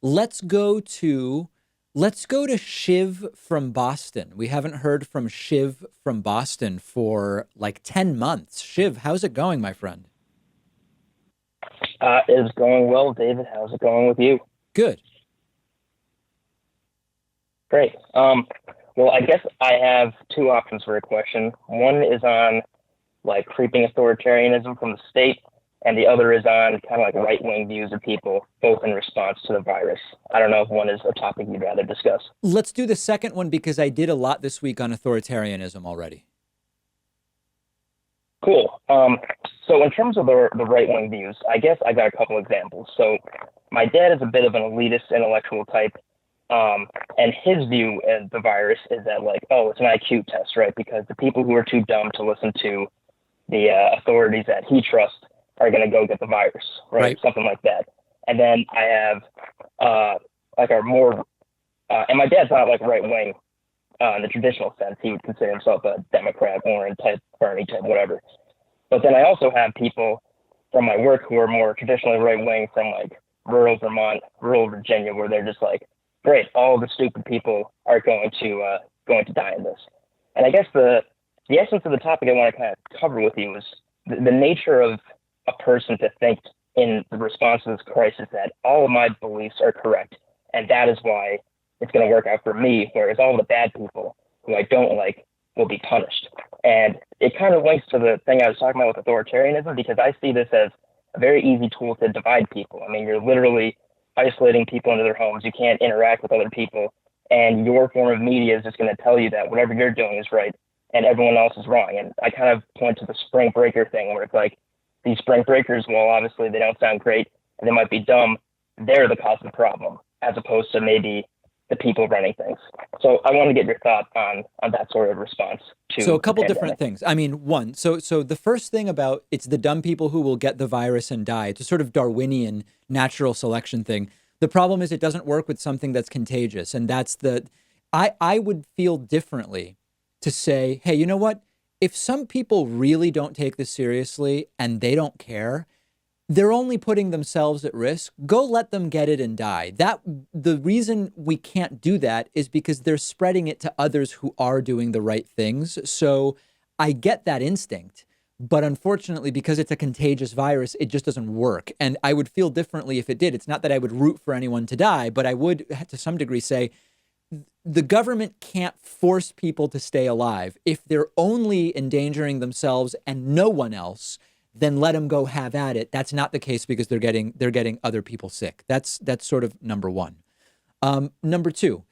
Let's go to let's go to Shiv from Boston. We haven't heard from Shiv from Boston for like 10 months. Shiv, how's it going, my friend? It is going well, David. How's it going with you? Good. Great. Well, I guess I have two options for a question. One is on like creeping authoritarianism from the state, and the other is on kind of like right-wing views of people, both in response to the virus. I don't know if one is a topic you'd rather discuss. Let's do the second one because I did a lot this week on authoritarianism already. Cool. So in terms of the right-wing views, I guess I got a couple examples. So my dad is a bit of an elitist intellectual type, and his view of the virus is that like, oh, it's an IQ test, right? Because the people who are too dumb to listen to the authorities that he trusts are going to go get the virus, right? Right. Something like that. And then I have like our more, and my dad's not like right wing in the traditional sense. He would consider himself a Democrat, Warren type, Bernie type, whatever. But then I also have people from my work who are more traditionally right wing from like rural Vermont, rural Virginia, where they're just like, great, all the stupid people are going to die in this. And I guess the essence of the topic I want to kind of cover with you is the nature of a person to think in the response to this crisis that all of my beliefs are correct, and that is why it's going to work out for me, whereas all the bad people who I don't like will be punished. And it kind of links to the thing I was talking about with authoritarianism, because I see this as a very easy tool to divide people. I mean, you're literally isolating people into their homes. You can't interact with other people, and your form of media is just going to tell you that whatever you're doing is right and everyone else is wrong. And I kind of point to the spring breaker thing where it's like these spring breakers, well, obviously they don't sound great and they might be dumb. They're the cause of the problem as opposed to maybe the people running things. So I want to get your thought on that sort of response So to a the couple different pandemic. things. I mean, one, so the first thing about it's the dumb people who will get the virus and die. It's a sort of Darwinian natural selection thing. The problem is it doesn't work with something that's contagious. And that's I would feel differently to say, hey, you know what? If some people really don't take this seriously and they don't care, they're only putting themselves at risk. Go let them get it and die. That the reason we can't do that is because they're spreading it to others who are doing the right things. So I get that instinct, but unfortunately, because it's a contagious virus, it just doesn't work. And I would feel differently if it did. It's not that I would root for anyone to die, but I would, to some degree, say the government can't force people to stay alive. If they're only endangering themselves and no one else, then let them go have at it. That's not the case because they're getting other people sick. That's sort of number one. Number two,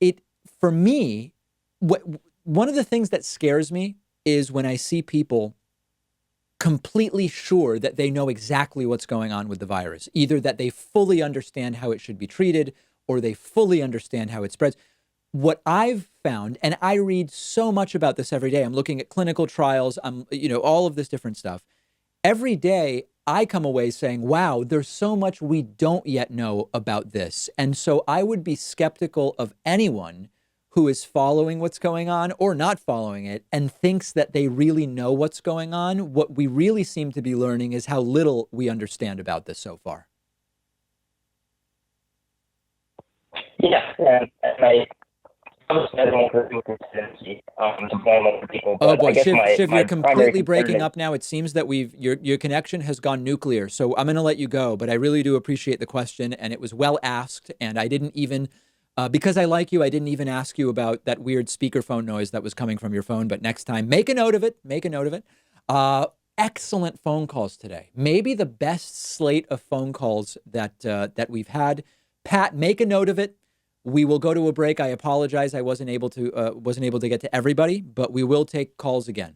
it for me, what one of the things that scares me is when I see people completely sure that they know exactly what's going on with the virus, either that they fully understand how it should be treated or they fully understand how it spreads. What I've found, and I read so much about this every day. I'm looking at clinical trials. All of this different stuff. Every day I come away saying, wow, there's so much we don't yet know about this. And so I would be skeptical of anyone who is following what's going on or not following it and thinks that they really know what's going on. What we really seem to be learning is how little we understand about this so far. Yeah, and I obviously I don't agree with this tendency to blame other people, Oh but I boy, guess Shiv, you're my primary completely concern breaking is up now. It seems that your connection has gone nuclear. So I'm going to let you go, but I really do appreciate the question, and it was well asked. And I didn't even, because I like you, I didn't even ask you about that weird speakerphone noise that was coming from your phone. But next time, make a note of it. Make a note of it. Excellent phone calls today. Maybe the best slate of phone calls that we've had. Pat, make a note of it. We will go to a break. I apologize. I wasn't able to get to everybody, but we will take calls again.